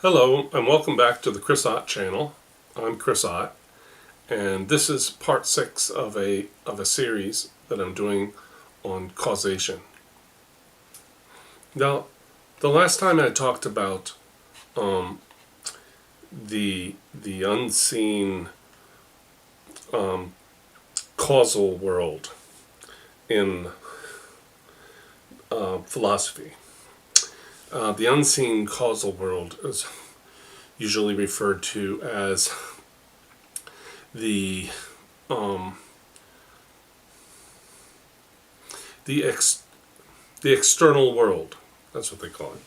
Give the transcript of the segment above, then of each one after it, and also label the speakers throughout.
Speaker 1: Hello, and welcome back to the Chris Ott channel. I'm Chris Ott, and this is part 6 of a series that I'm doing on causation. Now, the last time I talked about the unseen causal world in philosophy. The unseen causal world is usually referred to as the external world. That's what they call it.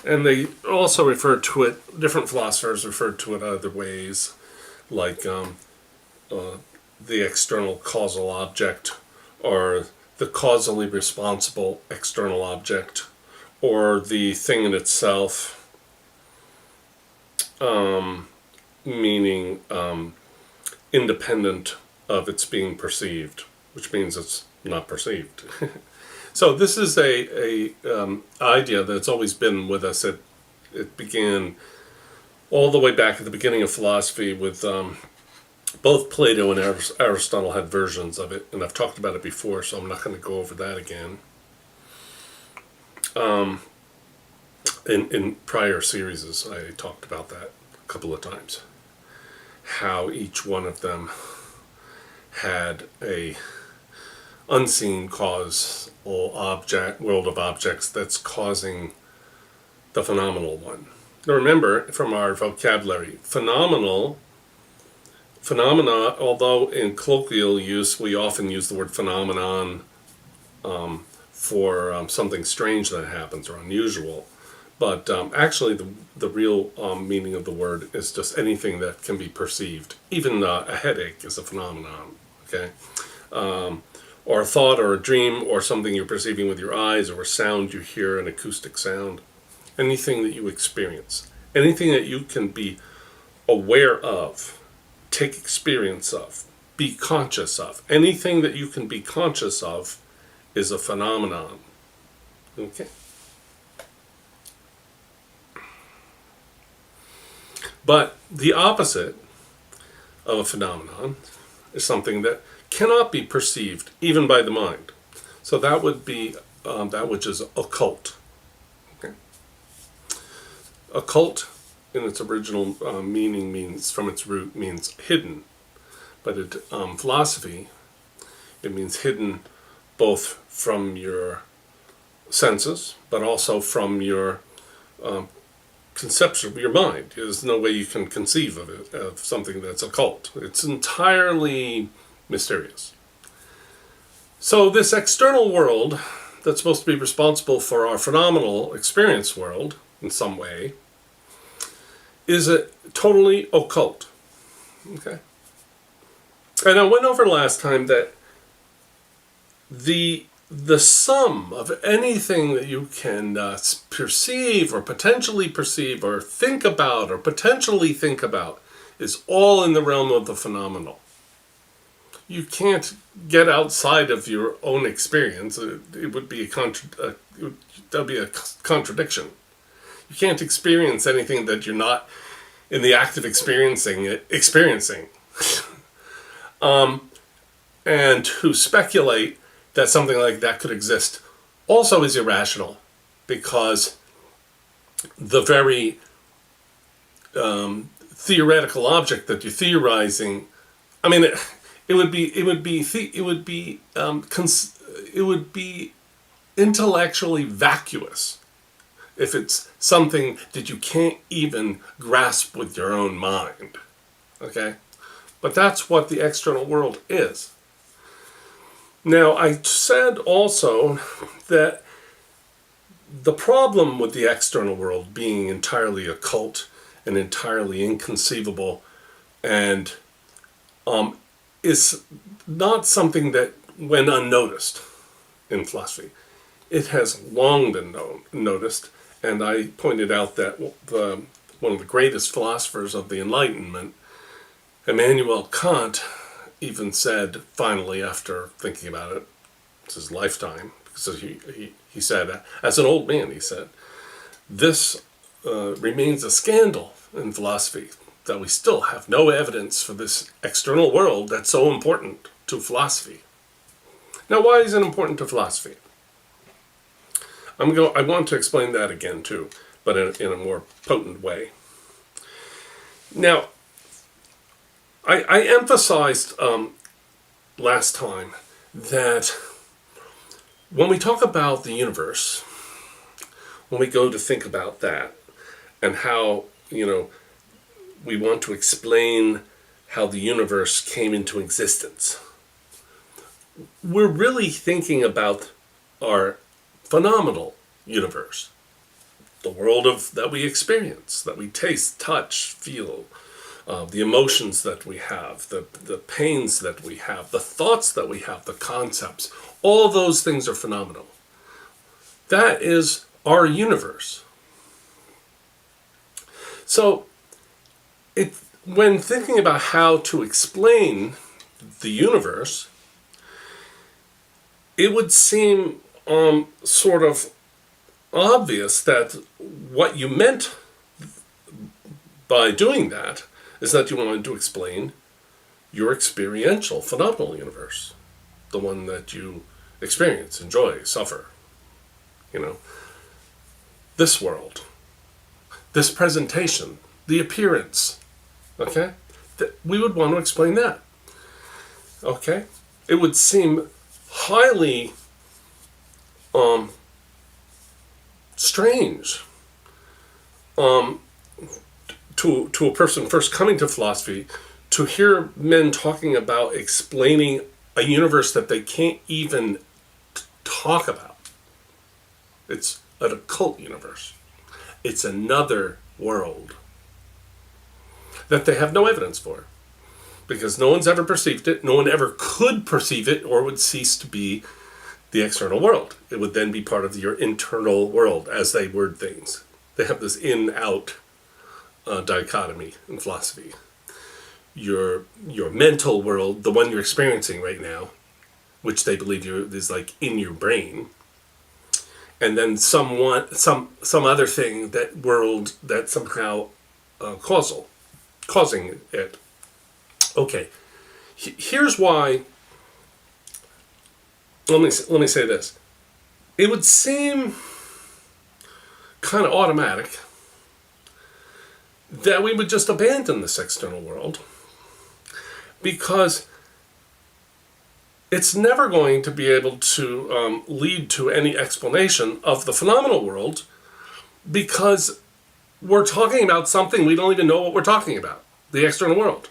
Speaker 1: And they also refer to it, different philosophers refer to it other ways, like the external causal object, or the causally responsible external object, or the thing in itself, meaning independent of its being perceived, which means it's not perceived. So this is a idea that's always been with us. It began all the way back at the beginning of philosophy with both Plato and Aristotle had versions of it, and I've talked about it before, so I'm not going to go over that again. In prior series, I talked about that a couple of times. How each one of them had a unseen cause or object, world of objects that's causing the phenomenal one. Now remember, from our vocabulary, phenomena, although in colloquial use we often use the word phenomenon for something strange that happens or unusual, but actually the real meaning of the word is just anything that can be perceived. Even a headache is a phenomenon, okay? Or a thought or a dream or something you're perceiving with your eyes, or a sound you hear, an acoustic sound. Anything that you experience. Anything that you can be aware of, take experience of, be conscious of. Anything that you can be conscious of is a phenomenon. Okay? But the opposite of a phenomenon is something that cannot be perceived even by the mind. So that would be that which is occult. Okay? Occult, in its original meaning, means, from its root, means hidden. But in philosophy, it means hidden both from your senses, but also from your conception of your mind. There's no way you can conceive of it, of something that's occult. It's entirely mysterious. So this external world that's supposed to be responsible for our phenomenal experience world in some way is a totally occult. Okay? And I went over last time that the sum of anything that you can perceive or potentially perceive or think about or potentially think about is all in the realm of the phenomenal. You can't get outside of your own experience. It would be that'd be a contradiction. You can't experience anything that you're not in the act of experiencing. And to speculate that something like that could exist also is irrational, because the very theoretical object that you're theorizing, I mean, it would be intellectually vacuous if it's something that you can't even grasp with your own mind. Okay? But that's what the external world is. Now, I said also that the problem with the external world being entirely occult and entirely inconceivable and is not something that went unnoticed in philosophy. It has long been noticed, and I pointed out that one of the greatest philosophers of the Enlightenment, Immanuel Kant, even said, finally, after thinking about it, it's his lifetime, because he said, as an old man, he said, this remains a scandal in philosophy, that we still have no evidence for this external world that's so important to philosophy. Now, why is it important to philosophy? I want to explain that again too, but in a more potent way. Now, I emphasized last time that when we talk about the universe, when we go to think about that, and how, we want to explain how the universe came into existence, we're really thinking about our phenomenal universe, the world that we experience, that we taste, touch, feel, the emotions that we have, the pains that we have, the thoughts that we have, the concepts. All those things are phenomenal. That is our universe. So, when thinking about how to explain the universe, it would seem sort of obvious that what you meant by doing that is that you wanted to explain your experiential, phenomenal universe, the one that you experience, enjoy, suffer. This world, this presentation, the appearance, okay? We would want to explain that, okay? It would seem highly strange to a person first coming to philosophy to hear men talking about explaining a universe that they can't even talk about. It's an occult universe. It's another world that they have no evidence for, because no one's ever perceived it. No one ever could perceive it, or would cease to be the external world. It would then be part of your internal world, as they word things. They have this in-out dichotomy in philosophy. Your mental world, the one you're experiencing right now, which they believe is like in your brain, and then some other thing, that world that somehow causing it. Okay, here's why. Let me say this. It would seem kind of automatic that we would just abandon this external world, because it's never going to be able to lead to any explanation of the phenomenal world, because we're talking about something we don't even know what we're talking about, the external world.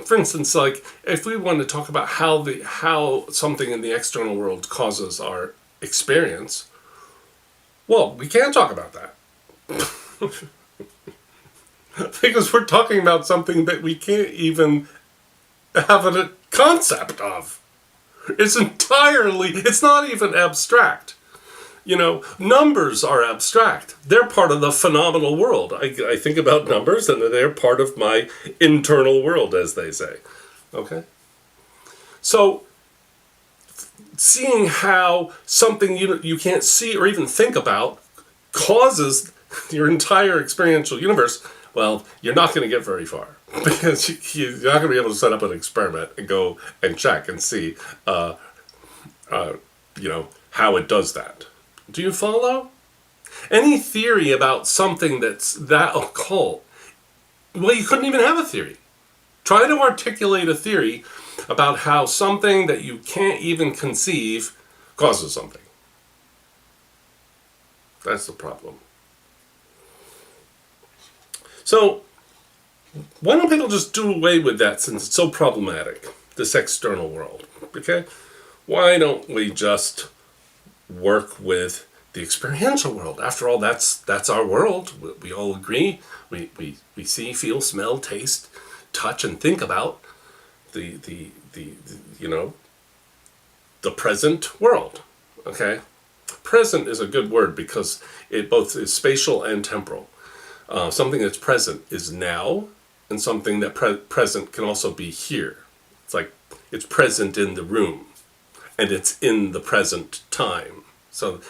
Speaker 1: For instance, like if we want to talk about how something in the external world causes our experience, well, we can't talk about that. Because we're talking about something that we can't even have a concept of. It's not even abstract. Numbers are abstract. They're part of the phenomenal world. I think about numbers, and they're part of my internal world, as they say. Okay? So, seeing how something you can't see or even think about causes your entire experiential universe, well, you're not going to get very far. Because you're not going to be able to set up an experiment and go and check and see, how it does that. Do you follow? Any theory about something that's that occult, well, you couldn't even have a theory. Try to articulate a theory about how something that you can't even conceive causes something. That's the problem. So, why don't people just do away with that, since it's so problematic, this external world? Okay? Why don't we just work with the experiential world? After all, that's our world. We all agree. We see, feel, smell, taste, touch, and think about the present world. Okay? Present is a good word because it both is spatial and temporal. Something that's present is now, and something that present can also be here. It's like it's present in the room, and it's in the present time. So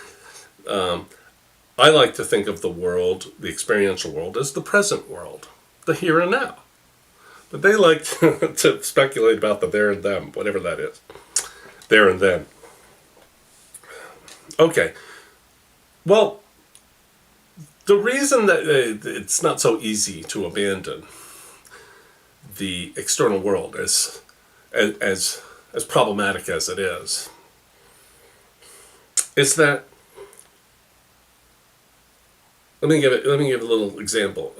Speaker 1: I like to think of the world, the experiential world, as the present world, the here and now. But they like to speculate about the there and them, whatever that is. There and then. Okay. Well, the reason that it's not so easy to abandon the external world as problematic as it is that, let me give a little example.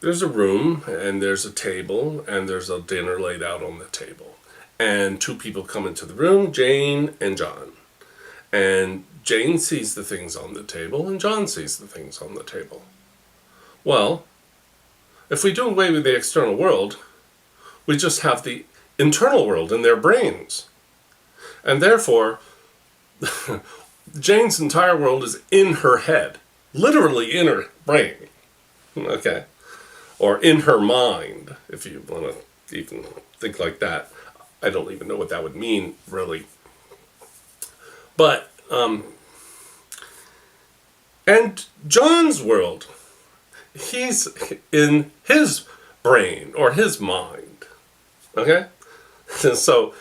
Speaker 1: There's a room, and there's a table, and there's a dinner laid out on the table. And two people come into the room, Jane and John. And Jane sees the things on the table, and John sees the things on the table. Well, if we do away with the external world, we just have the internal world in their brains. And therefore, Jane's entire world is in her head. Literally in her brain. Okay? Or in her mind, if you want to even think like that. I don't even know what that would mean, really. But, and John's world, he's in his brain or his mind. Okay? So,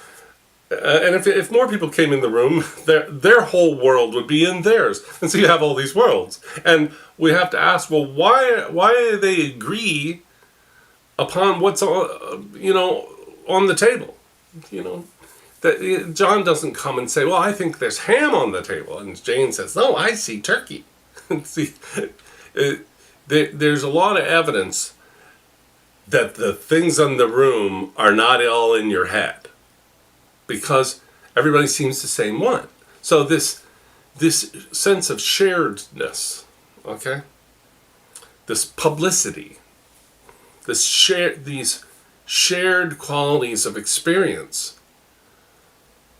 Speaker 1: and if more people came in the room, their whole world would be in theirs. And so you have all these worlds. And we have to ask, well, why do they agree upon what's on, on the table? That John doesn't come and say, well, I think there's ham on the table. And Jane says, no, I see turkey. See, there's a lot of evidence that the things in the room are not all in your head. Because everybody seems the same one. So this sense of sharedness, okay? This publicity, these shared qualities of experience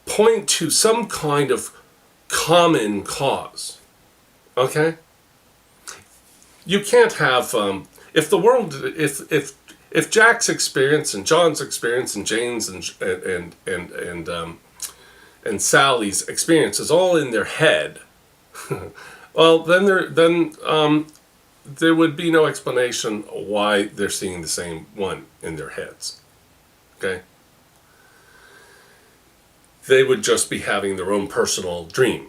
Speaker 1: point to some kind of common cause, okay? You can't have, if Jack's experience and John's experience and Jane's and Sally's experience is all in their head, well, then there would be no explanation why they're seeing the same one in their heads. Okay? They would just be having their own personal dream,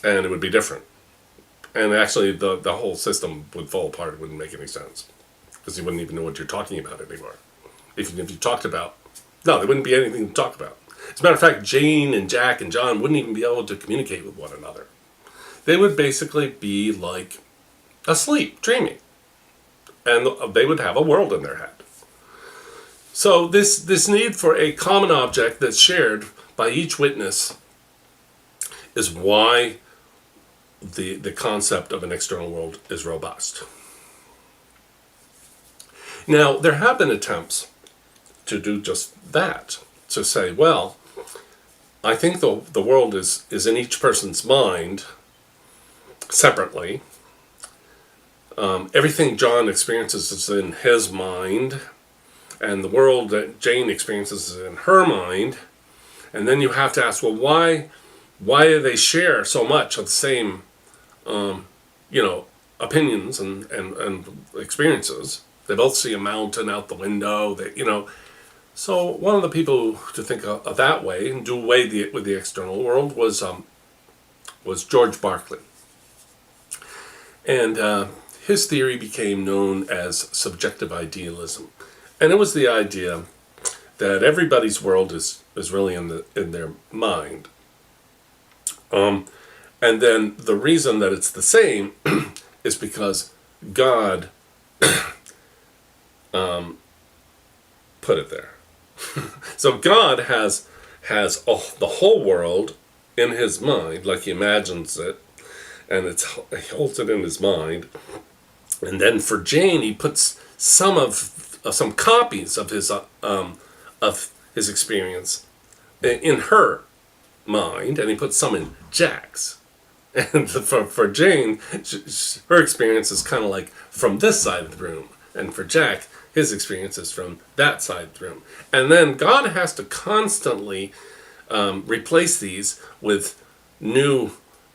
Speaker 1: and it would be different. And actually, the whole system would fall apart. It wouldn't make any sense. Because you wouldn't even know what you're talking about anymore. If you talked about... No, there wouldn't be anything to talk about. As a matter of fact, Jane and Jack and John wouldn't even be able to communicate with one another. They would basically be like asleep, dreaming. And they would have a world in their head. So this need for a common object that's shared by each witness is why the concept of an external world is robust. Now, there have been attempts to do just that, to say, well, I think the world is in each person's mind separately. Everything John experiences is in his mind, and the world that Jane experiences is in her mind. And then you have to ask, well, why do they share so much of the same, opinions and experiences? They both see a mountain out the window. So one of the people to think of that way and do away with the external world was George Berkeley, and his theory became known as subjective idealism, and it was the idea that everybody's world is really in their mind, and then the reason that it's the same is because God put it there. So God has the whole world in his mind, like he imagines it, and he holds it in his mind. And then for Jane, he puts some copies of his experience in her mind, and he puts some in Jack's. And for Jane, her experience is kind of like from this side of the room, and for Jack, his experience is from that side of the room. And then God has to constantly replace these with new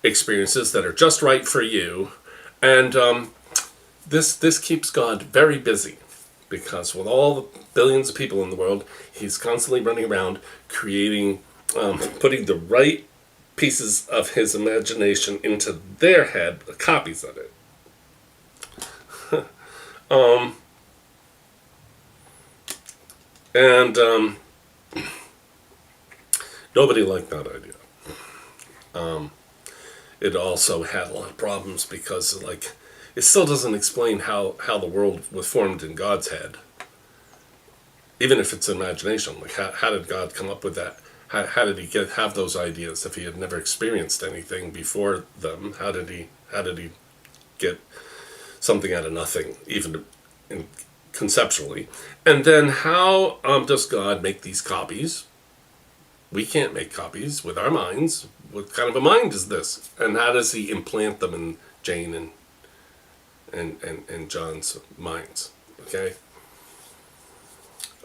Speaker 1: experiences that are just right for you. And this keeps God very busy, because with all the billions of people in the world, he's constantly running around creating, putting the right pieces of his imagination into their head, copies of it. And nobody liked that idea. It also had a lot of problems because, like, it still doesn't explain how the world was formed in God's head. Even if it's imagination, like how did God come up with that? How did he have those ideas if he had never experienced anything before them? How did he get something out of nothing, even conceptually? And then how does God make these copies? We can't make copies with our minds. What kind of a mind is this? And how does he implant them in Jane and John's minds? Okay.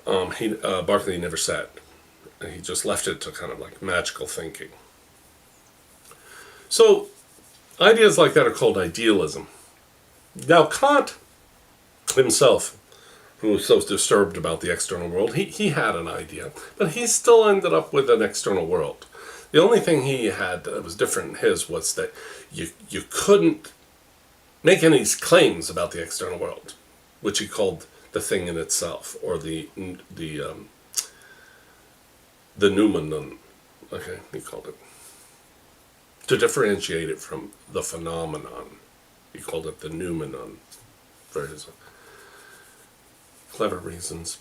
Speaker 1: Berkeley never said. He just left it to kind of like magical thinking. So ideas like that are called idealism. Now Kant himself, who was so disturbed about the external world, he had an idea, but he still ended up with an external world. The only thing he had that was different in his was that you couldn't make any claims about the external world, which he called the thing in itself, or the nominal. Okay, he called it. To differentiate it from the phenomenon, he called it the nominal, for his clever reasons.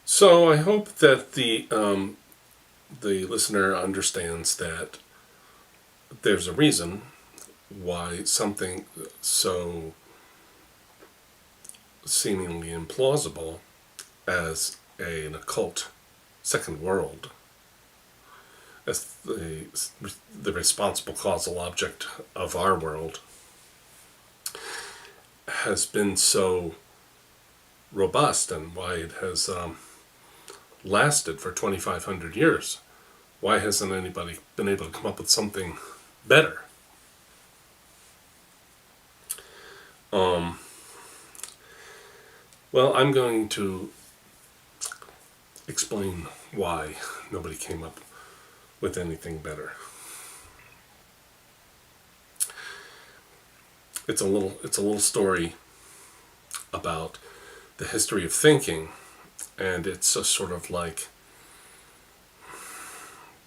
Speaker 1: So I hope that the listener understands that there's a reason why something so seemingly implausible as an occult second world, as the responsible causal object of our world, has been so robust, and why it has lasted for 2,500 years. Why hasn't anybody been able to come up with something better? Well, I'm going to explain why nobody came up with anything better. It's a little story about the history of thinking, and it's a sort of like,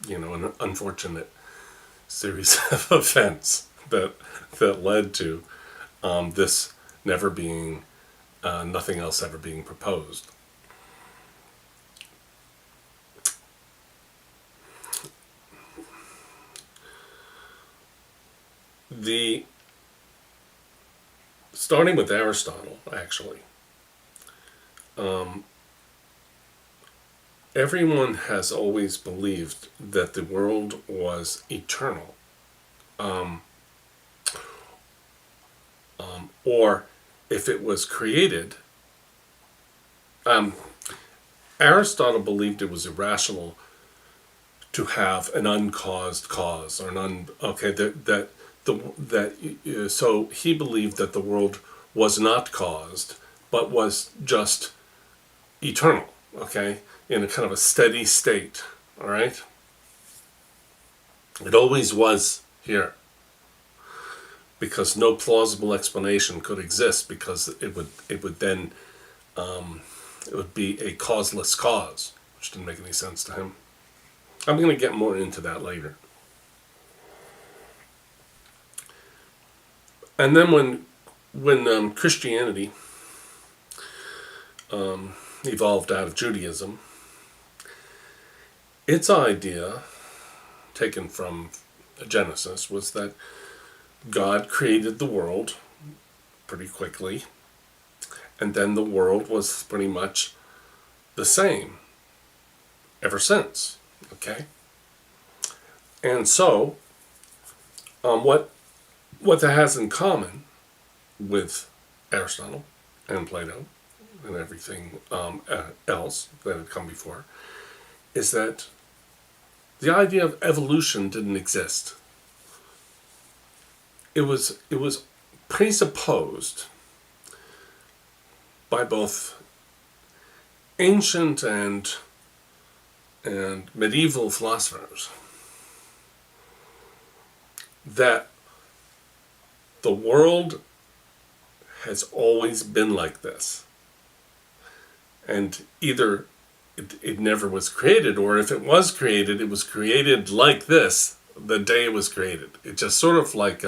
Speaker 1: an unfortunate series of events that led to this never being, nothing else ever being proposed. Starting with Aristotle, actually, everyone has always believed that the world was eternal, or if it was created, Aristotle believed it was irrational to have an uncaused cause, or so he believed that the world was not caused, but was just eternal, okay, in a kind of a steady state, all right? It always was here, because no plausible explanation could exist, because it would then it would be a causeless cause, which didn't make any sense to him. I'm going to get more into that later. And then when Christianity evolved out of Judaism, its idea, taken from Genesis, was that God created the world pretty quickly, and then the world was pretty much the same ever since. Okay? And so, what that has in common with Aristotle and Plato and everything else that had come before is that The idea of evolution didn't exist. It was presupposed by both ancient and medieval philosophers that the world has always been like this. And either it never was created, or if it was created like this the day it was created. It's just sort of like,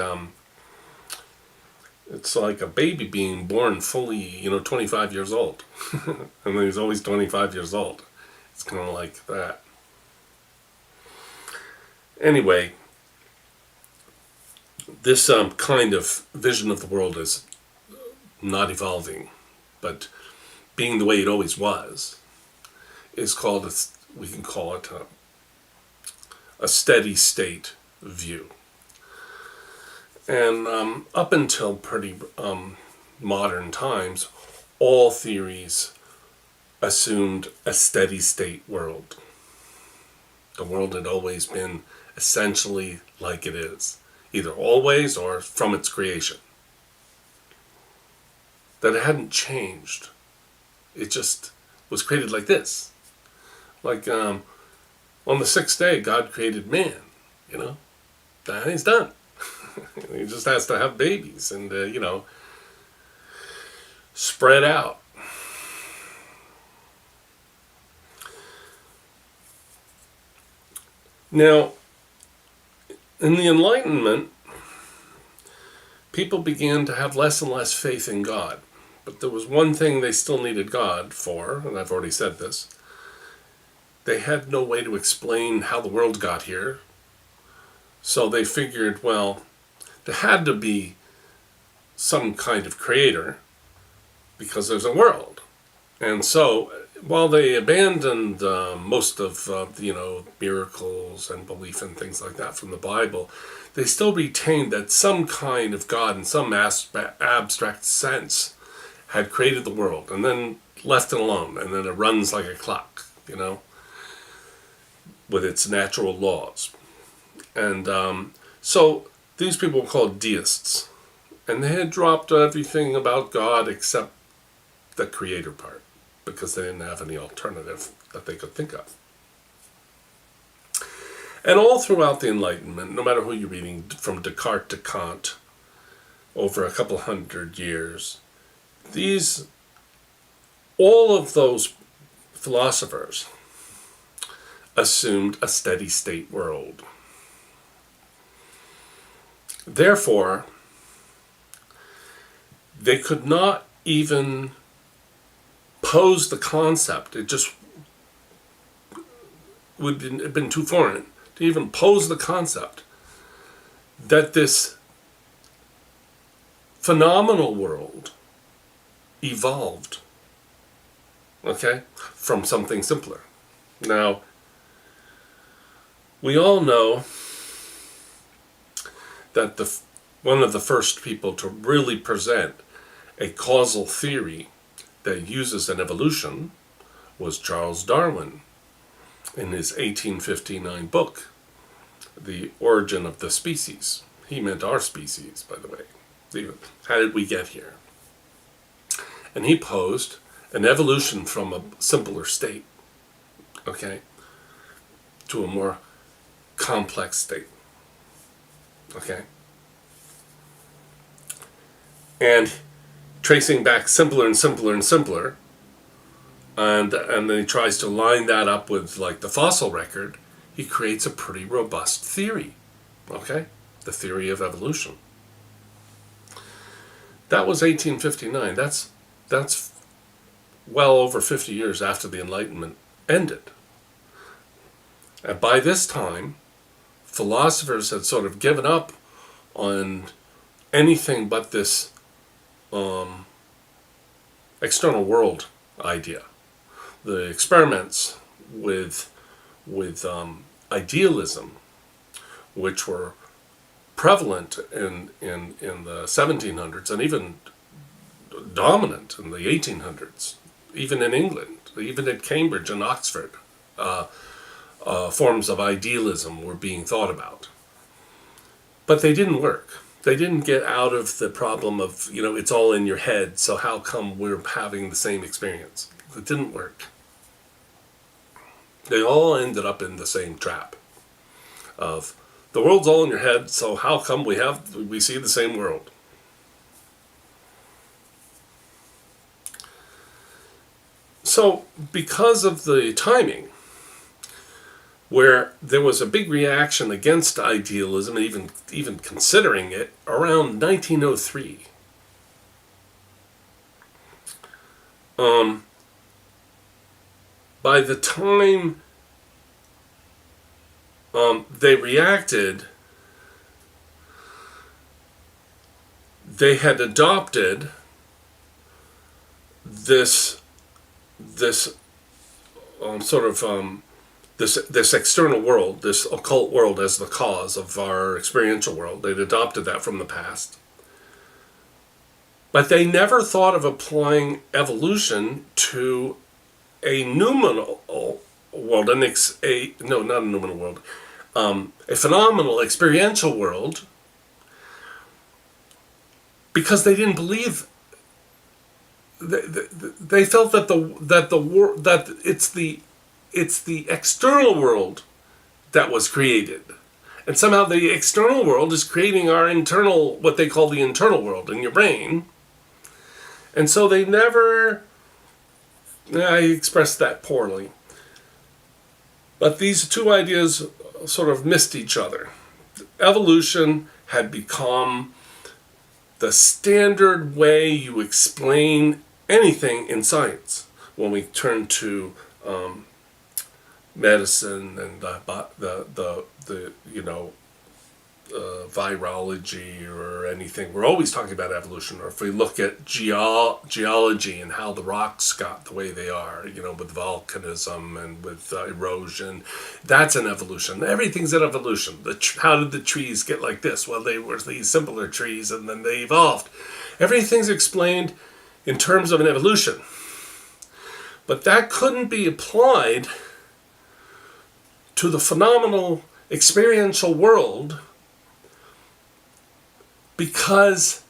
Speaker 1: it's like a baby being born fully, 25 years old. And then he's always 25 years old. It's kind of like that. Anyway, this kind of vision of the world is not evolving, but being the way it always was, is called, we can call it a steady state view. And up until pretty modern times, all theories assumed a steady state world. The world had always been essentially like it is, either always or from its creation. That it hadn't changed. It just was created like this. Like on the sixth day, God created man, and he's done. He just has to have babies and, spread out. Now, in the Enlightenment, people began to have less and less faith in God. But there was one thing they still needed God for, and I've already said this. They had no way to explain how the world got here. So they figured, well, there had to be some kind of creator because there's a world. And so while they abandoned most of, miracles and belief and things like that from the Bible, they still retained that some kind of God in some abstract sense had created the world and then left it alone. And then it runs like a clock, with its natural laws. And so these people were called deists. And they had dropped everything about God except the creator part, because they didn't have any alternative that they could think of. And all throughout the Enlightenment, no matter who you're reading, from Descartes to Kant, over a couple hundred years, all of those philosophers assumed a steady state world. Therefore, they could not even pose the concept. It just would have been too foreign to even pose the concept that this phenomenal world evolved, from something simpler. Now, we all know that one of the first people to really present a causal theory that uses an evolution was Charles Darwin in his 1859 book, The Origin of the Species. He meant our species, by the way. How did we get here? And he posed an evolution from a simpler state, to a more complex state. And tracing back simpler and simpler and simpler, and then he tries to line that up with like the fossil record, he creates a pretty robust theory, the theory of evolution. That was 1859. That's well over 50 years after the Enlightenment ended. And by this time, philosophers had sort of given up on anything but this external world idea. The experiments with idealism, which were prevalent in the 1700s and even dominant in the 1800s, even in England, even at Cambridge and Oxford, forms of idealism were being thought about. But they didn't work. They didn't get out of the problem of, it's all in your head, so how come we're having the same experience? It didn't work. They all ended up in the same trap of, the world's all in your head, so how come we see the same world? So, because of the timing, where there was a big reaction against idealism, and even considering it, around 1903. By the time they reacted, they had adopted this external world, this occult world, as the cause of our experiential world. They'd adopted that from the past. But they never thought of applying evolution to a nominal world, a phenomenal experiential world, because they didn't believe. They felt that it's the external world that was created, and somehow the external world is creating our internal, what they call the internal world in your brain. And so they never. I expressed that poorly, but these two ideas sort of missed each other. Evolution had become the standard way you explain anything in science. When we turn to medicine and the virology or anything, we're always talking about evolution. Or if we look at geology and how the rocks got the way they are, with volcanism and with erosion, that's an evolution. Everything's an evolution. How did the trees get like this? Well, they were these simpler trees and then they evolved. Everything's explained in terms of an evolution. But that couldn't be applied to the phenomenal experiential world, because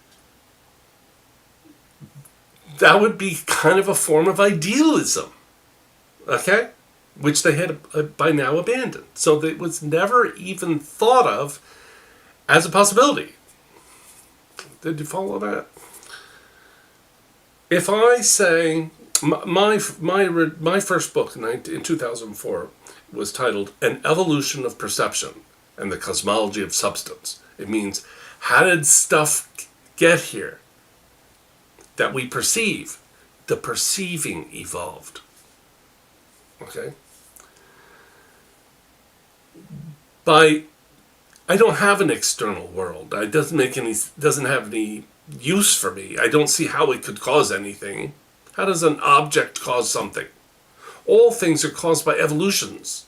Speaker 1: that would be kind of a form of idealism, okay? Which they had by now abandoned. So it was never even thought of as a possibility. Did you follow that? If I say, my first book in 2004 was titled An Evolution of Perception and the Cosmology of Substance. It means, how did stuff get here that we perceive? The perceiving evolved. Okay? I don't have an external world. It doesn't have any use for me. I don't see how it could cause anything. How does an object cause something? All things are caused by evolutions.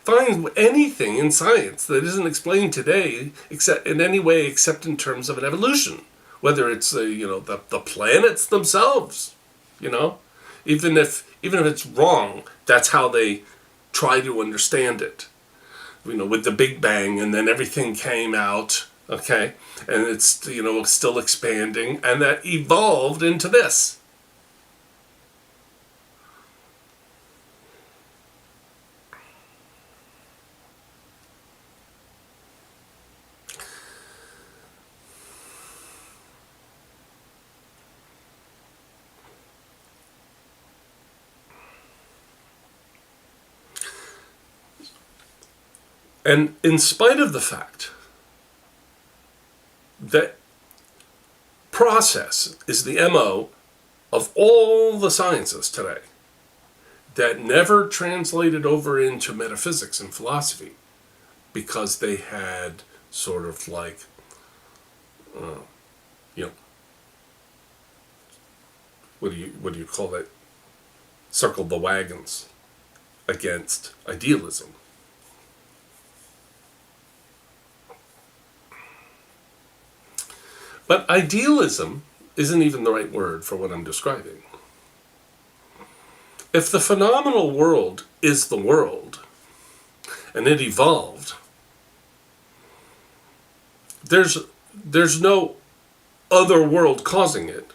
Speaker 1: Find anything in science that isn't explained today except in any way except in terms of an evolution. Whether it's the planets themselves, even if it's wrong, that's how they try to understand it. With the Big Bang, and then everything came out, okay, and it's still expanding, and that evolved into this. And in spite of the fact that process is the MO of all the sciences today, that never translated over into metaphysics and philosophy, because they had sort of like, what do you call that? Circled the wagons against idealism. But idealism isn't even the right word for what I'm describing. If the phenomenal world is the world, and it evolved, there's no other world causing it.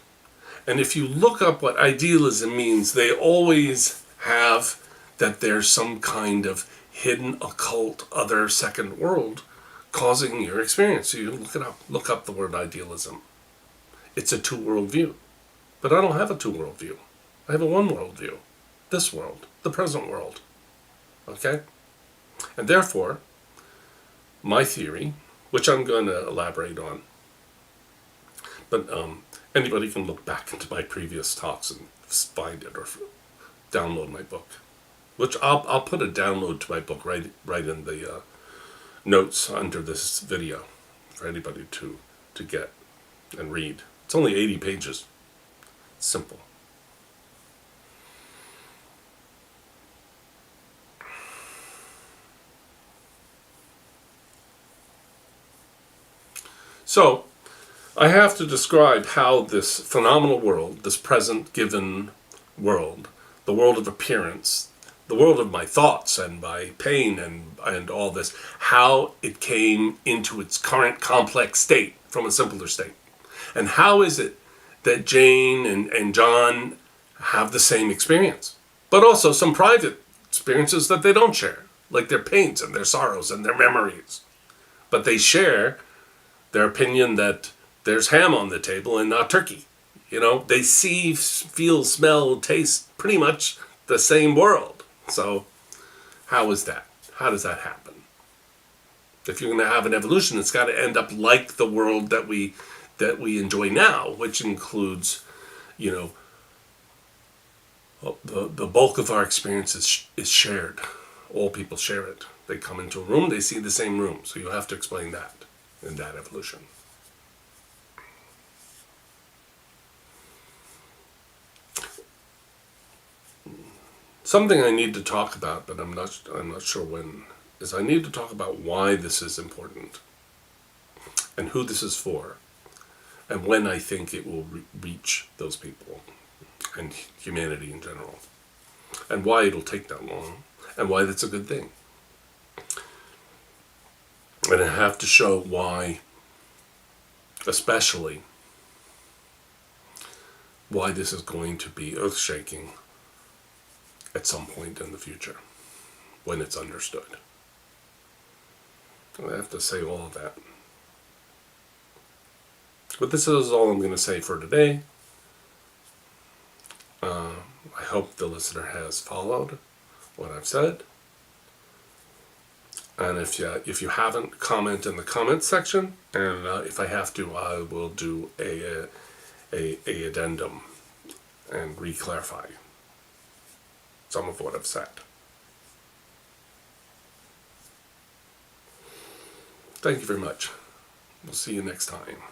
Speaker 1: And if you look up what idealism means, they always have that there's some kind of hidden, occult, other second world causing your experience. So you look it up, look up the word idealism. It's a two-world view. But I don't have a two-world view. I have a one-world view. This world, the present world. Okay? And therefore, my theory, which I'm going to elaborate on, but anybody can look back into my previous talks and find it or download my book, which I'll put a download to my book right in the notes under this video for anybody to get and read. It's only 80 pages. It's simple. So, I have to describe how this phenomenal world, this present given world, the world of appearance, the world of my thoughts and my pain and all this, how it came into its current complex state from a simpler state. And how is it that Jane and John have the same experience, but also some private experiences that they don't share, like their pains and their sorrows and their memories. But they share their opinion that there's ham on the table and not turkey. You know, they see, feel, smell, taste pretty much the same world. So how is that? How does that happen? If you're going to have an evolution, it's got to end up like the world that we enjoy now, which includes, you know, the bulk of our experience is shared. All people share it. They come into a room, they see the same room. So you have to explain that in that evolution. Something I need to talk about, but I'm not sure when, is I need to talk about why this is important and who this is for and when I think it will reach those people and humanity in general, and why it'll take that long, and why that's a good thing. And I have to show why, especially, why this is going to be earth-shaking at some point in the future, when it's understood. I have to say all of that. But this is all I'm going to say for today. I hope the listener has followed what I've said. And if you haven't, comment in the comments section. And if I have to, I will do a addendum and re-clarify some of what I've said. Thank you very much. We'll see you next time.